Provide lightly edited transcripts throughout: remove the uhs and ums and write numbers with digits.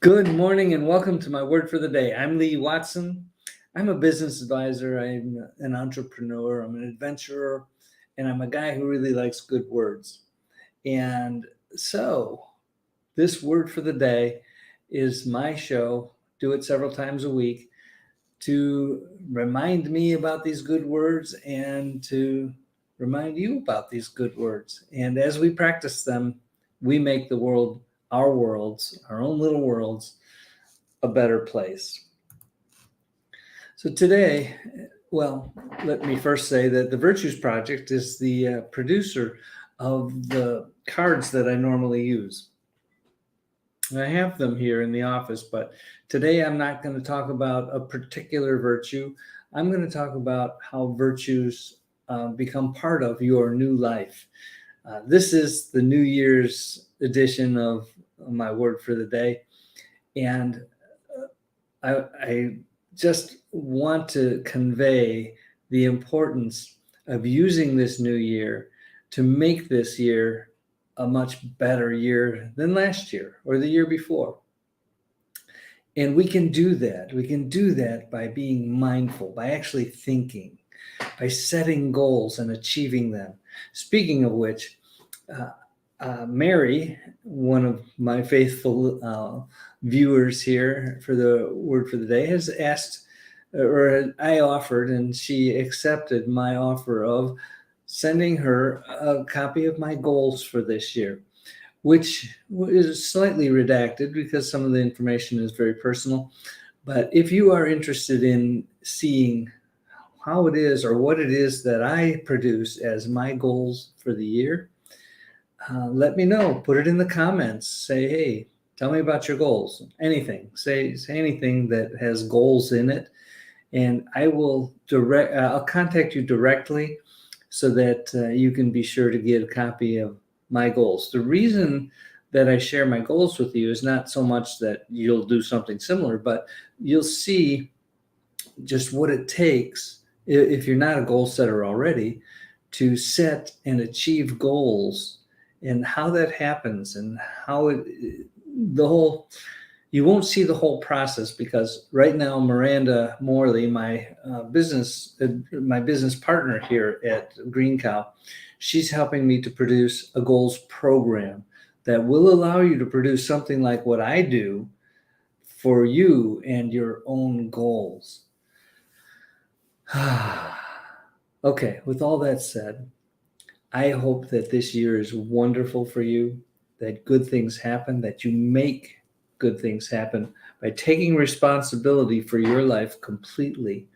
Good morning and welcome to my word for the day. I'm Lee Watson. I'm a business advisor. I'm an entrepreneur. I'm an adventurer, and I'm a guy who really likes good words. And so, this word for the day is my show. Do it several times a week to remind me about these good words and to remind you about these good words. And as we practice them, we make the world, our worlds, our own little worlds, a better place. So today, well, let me first say that the Virtues Project is the producer of the cards that I normally use. I have them here in the office, but today I'm not going to talk about a particular virtue. I'm going to talk about how virtues become part of your new life. This is the New Year's edition of my word for the day. And I just want to convey the importance of using this new year to make this year a much better year than last year or the year before. And we can do that. We can do that by being mindful, by actually thinking, by setting goals and achieving them. Speaking of which, Mary, one of my faithful viewers here for the word for the day, has asked, or I offered, and she accepted my offer of sending her a copy of my goals for this year, which is slightly redacted because some of the information is very personal. But if you are interested in seeing how it is or what it is that I produce as my goals for the year, let me know. Put it in the comments. Say, hey, tell me about your goals. Anything. Say anything that has goals in it, and I will I'll contact you directly so that you can be sure to get a copy of my goals. The reason that I share my goals with you is not so much that you'll do something similar, but you'll see just what it takes if you're not a goal setter already to set and achieve goals, and how that happens, and how the whole you won't see the whole process, because right now Miranda Morley, my business partner here at Green Cow, she's helping me to produce a goals program that will allow you to produce something like what I do for you and your own goals. Okay, with all that said, I hope that this year is wonderful for you, that good things happen, that you make good things happen by taking responsibility for your life completely.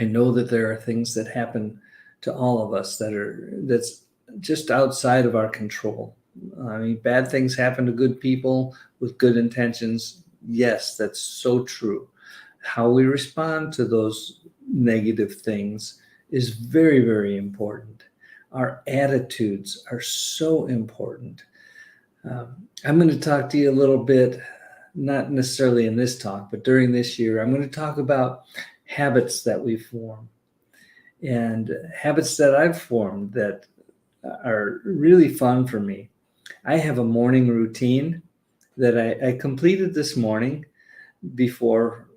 I know that there are things that happen to all of us that's just outside of our control. I mean, bad things happen to good people with good intentions. Yes, that's so true. How we respond to those negative things is very, very important. Our attitudes are so important. I'm going to talk to you a little bit, not necessarily in this talk, but during this year, I'm going to talk about habits that we form, and habits that I've formed that are really fun for me. I have a morning routine that I completed this morning before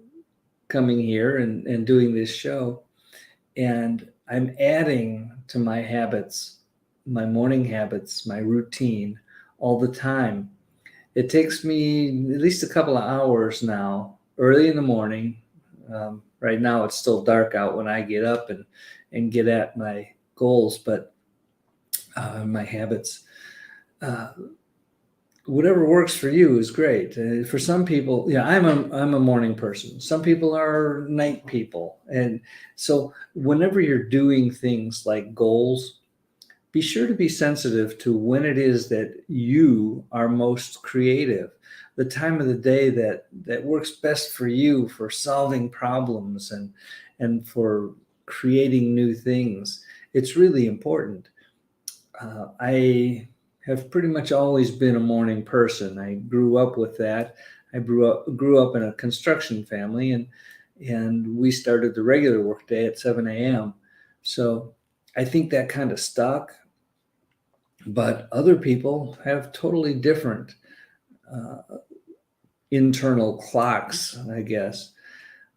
coming here and doing this show. And I'm adding to my habits, my morning habits, my routine all the time. It takes me at least a couple of hours now, early in the morning. Right now, it's still dark out when I get up and get at my goals, but my habits. Whatever works for you is great. For some people, yeah, I'm a morning person. Some people are night people, and so whenever you're doing things like goals, be sure to be sensitive to when it is that you are most creative, the time of the day that works best for you for solving problems and for creating new things. It's really important. I have pretty much always been a morning person. I grew up with that. I grew up in a construction family, and we started the regular workday at 7 a.m. So I think that kind of stuck. But other people have totally different uh, internal clocks, I guess.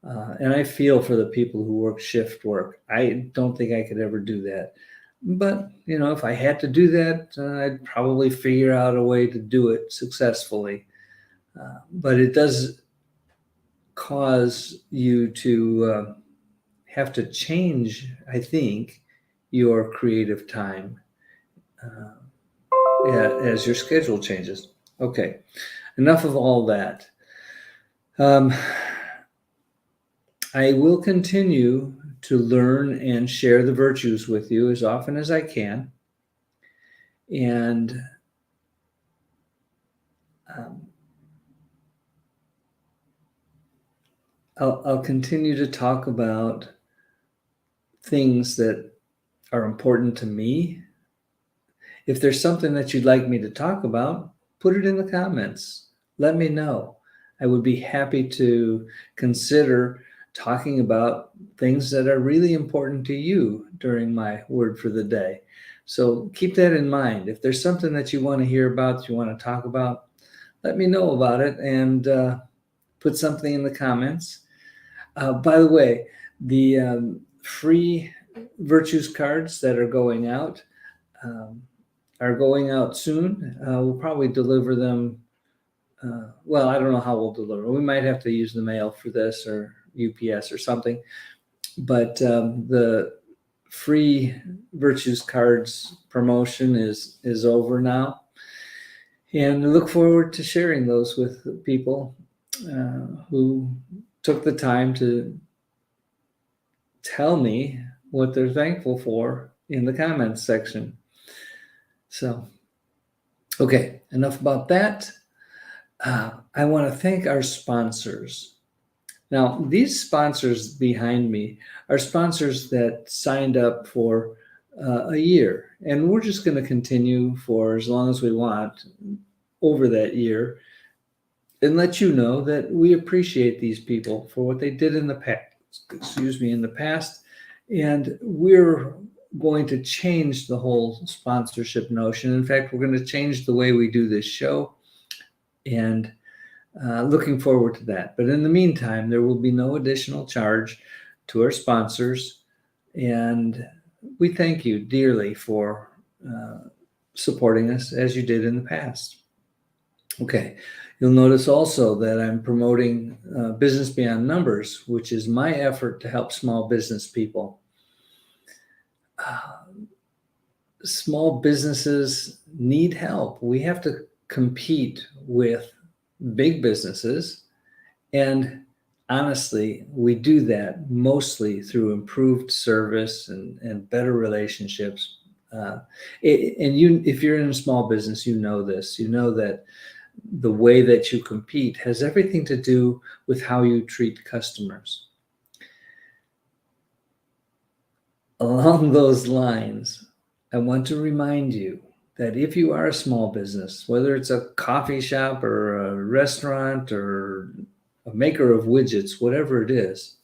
And I feel for the people who work shift work. I don't think I could ever do that. But, if I had to do that, I'd probably figure out a way to do it successfully. But it does cause you to have to change, I think, your creative time as your schedule changes. Okay, enough of all that. I will continue to learn and share the virtues with you as often as I can. And I'll continue to talk about things that are important to me. If there's something that you'd like me to talk about, put it in the comments. Let me know. I would be happy to consider talking about things that are really important to you during my word for the day. So keep that in mind. If there's something that you want to hear about, you want to talk about, let me know about it and put something in the comments. By the way, the free virtues cards that are going out soon. We'll probably deliver them. Well, I don't know how we'll deliver. We might have to use the mail for this or UPS or something. But the free virtues cards promotion is over now. And I look forward to sharing those with people who took the time to tell me what they're thankful for in the comments section. So, okay, enough about that. I want to thank our sponsors. Now, these sponsors behind me are sponsors that signed up for a year, and we're just going to continue for as long as we want over that year and let you know that we appreciate these people for what they did in the past, and we're going to change the whole sponsorship notion. In fact, we're going to change the way we do this show, and looking forward to that. But in the meantime, there will be no additional charge to our sponsors, and we thank you dearly for supporting us as you did in the past. Okay, you'll notice also that I'm promoting Business Beyond Numbers, which is my effort to help small business people. Small businesses need help. We have to compete with big businesses, and honestly, we do that mostly through improved service and better relationships. If you're in a small business, you know this. You know that the way that you compete has everything to do with how you treat customers. Along those lines, I want to remind you that if you are a small business, whether it's a coffee shop or a restaurant or a maker of widgets, whatever it is,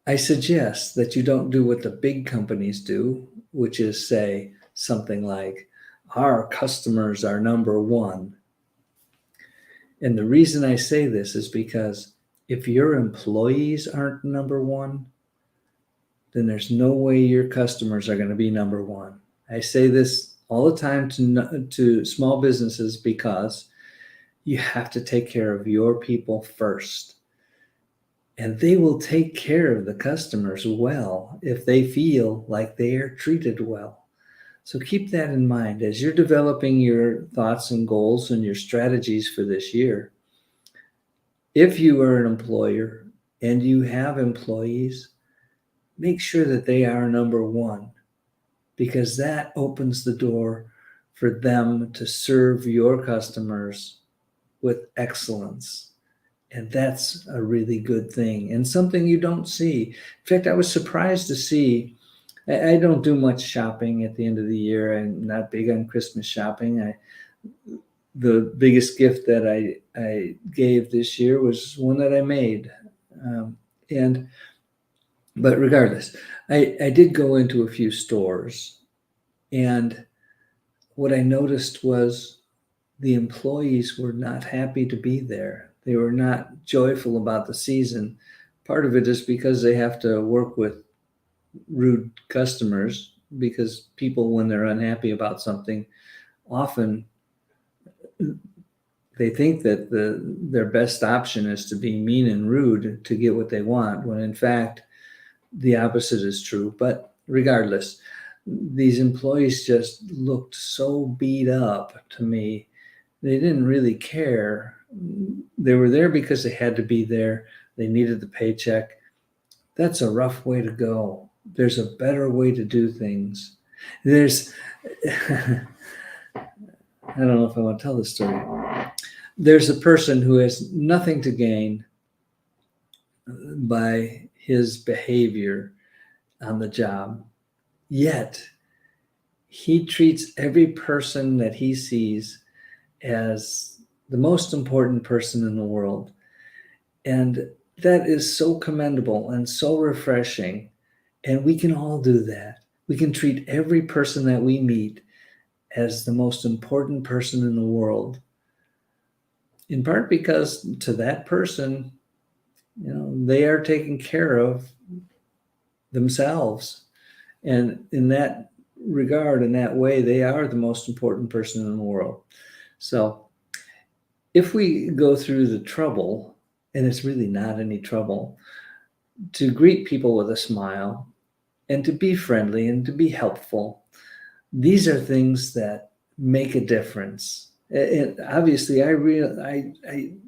I suggest that you don't do what the big companies do, which is say something like, our customers are number one. And the reason I say this is because if your employees aren't number one, then there's no way your customers are going to be number one. I say this all the time to small businesses because you have to take care of your people first. And they will take care of the customers well if they feel like they are treated well. So keep that in mind as you're developing your thoughts and goals and your strategies for this year. If you are an employer and you have employees, make sure that they are number one, because that opens the door for them to serve your customers with excellence. And that's a really good thing and something you don't see. In fact, I was surprised to see, I don't do much shopping at the end of the year. I'm not big on Christmas shopping. The biggest gift that I gave this year was one that I made. But regardless, I did go into a few stores, and what I noticed was the employees were not happy to be there. They were not joyful about the season. Part of it is because they have to work with rude customers, because people, when they're unhappy about something, often they think that their best option is to be mean and rude to get what they want, when in fact the opposite is true. But regardless, these employees just looked so beat up to me. They didn't really care. They were there because they had to be there. They needed the paycheck. That's a rough way to go. There's a better way to do things. There's, I don't know if I want to tell this story. There's a person who has nothing to gain by his behavior on the job, yet he treats every person that he sees as the most important person in the world. And that is so commendable and so refreshing. And we can all do that. We can treat every person that we meet as the most important person in the world. In part because to that person, they are taking care of themselves. And in that regard, in that way, they are the most important person in the world. So if we go through the trouble, and it's really not any trouble, to greet people with a smile and to be friendly and to be helpful, these are things that make a difference. And obviously, I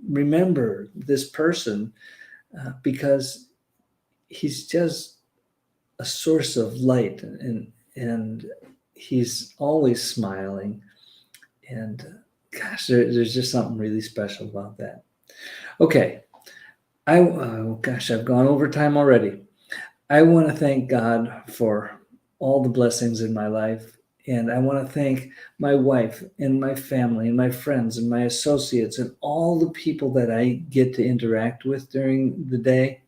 remember this person because he's just a source of light, and he's always smiling. And gosh, there's just something really special about that. Okay, I've gone over time already. I want to thank God for all the blessings in my life. And I want to thank my wife and my family and my friends and my associates and all the people that I get to interact with during the day.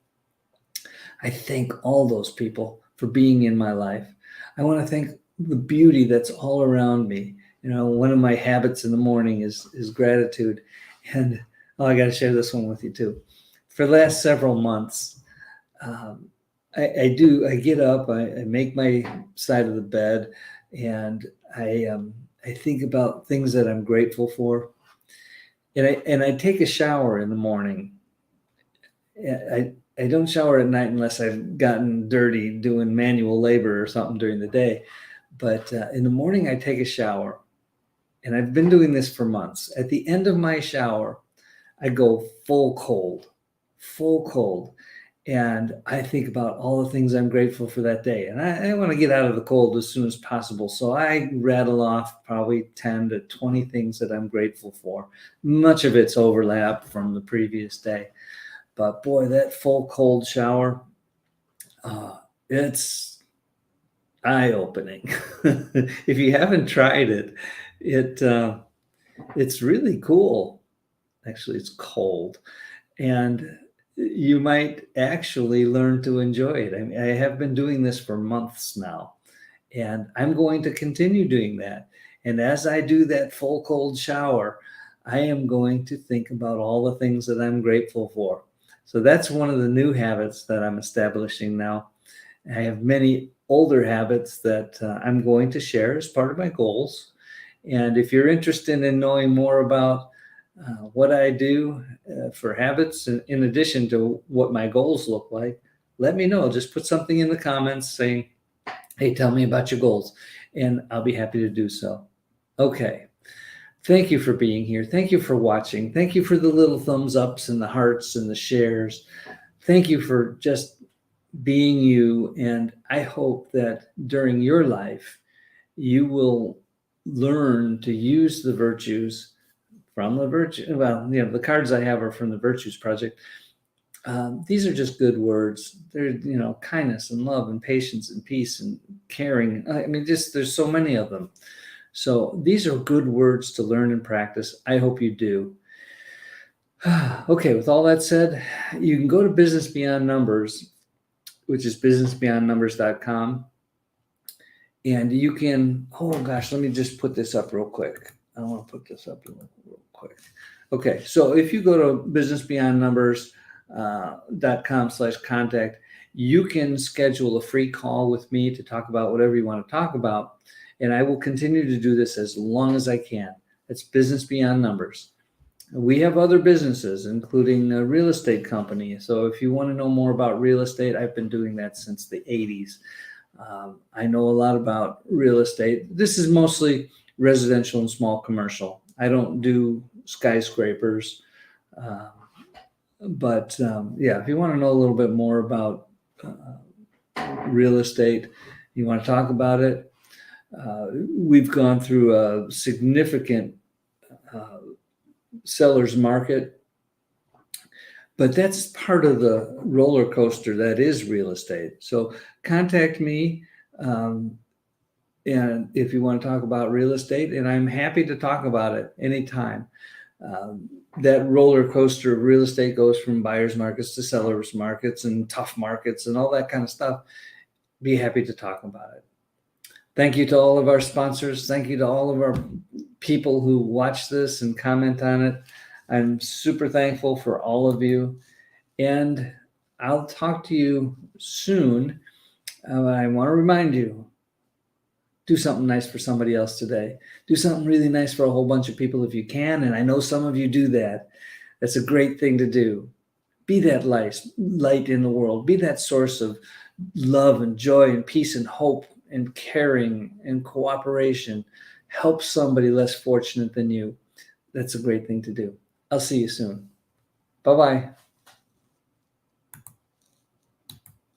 I thank all those people for being in my life. I want to thank the beauty that's all around me. One of my habits in the morning is gratitude. And I got to share this one with you too. For the last several months, I get up, I make my side of the bed, and I think about things that I'm grateful for. And I take a shower in the morning. I don't shower at night unless I've gotten dirty doing manual labor or something during the day. But in the morning, I take a shower. And I've been doing this for months. At the end of my shower, I go full cold. And I think about all the things I'm grateful for that day. And I want to get out of the cold as soon as possible. So I rattle off probably 10 to 20 things that I'm grateful for. Much of it's overlap from the previous day. But boy, that full cold shower, it's eye-opening. If you haven't tried it, it's really cool. Actually, it's cold. And you might actually learn to enjoy it. I mean, I have been doing this for months now, and I'm going to continue doing that. And as I do that full cold shower, I am going to think about all the things that I'm grateful for. So that's one of the new habits that I'm establishing now. I have many older habits that I'm going to share as part of my goals. And if you're interested in knowing more about what I do for habits, in addition to what my goals look like, let me know. Just put something in the comments saying, hey, tell me about your goals, and I'll be happy to do so. Okay. Thank you for being here. Thank you for watching. Thank you for the little thumbs ups and the hearts and the shares. Thank you for just being you. And I hope that during your life, you will learn to use the virtues from the virtue. Well, the cards I have are from the Virtues Project. These are just good words. They're, kindness and love and patience and peace and caring. I mean, there's so many of them. So these are good words to learn and practice. I hope you do. Okay, with all that said, you can go to Business Beyond Numbers, which is businessbeyondnumbers.com. And you can, let me just put this up real quick. I want to put this up real quick. Okay, so if you go to businessbeyondnumbers.com/contact, you can schedule a free call with me to talk about whatever you want to talk about. And I will continue to do this as long as I can. It's Business Beyond Numbers. We have other businesses, including a real estate company. So if you want to know more about real estate, I've been doing that since the 80s. I know a lot about real estate. This is mostly residential and small commercial. I don't do skyscrapers. But yeah, if you want to know a little bit more about real estate, you want to talk about it, we've gone through a significant seller's market, but that's part of the roller coaster that is real estate. So contact me, and if you want to talk about real estate, and I'm happy to talk about it anytime. That roller coaster of real estate goes from buyer's markets to seller's markets and tough markets and all that kind of stuff. Be happy to talk about it. Thank you to all of our sponsors. Thank you to all of our people who watch this and comment on it. I'm super thankful for all of you. And I'll talk to you soon. I want to remind you, do something nice for somebody else today. Do something really nice for a whole bunch of people if you can. And I know some of you do that. That's a great thing to do. Be that light in the world. Be that source of love and joy and peace and hope and caring and cooperation. Help somebody less fortunate than you. That's a great thing to do. I'll see you soon. Bye-bye.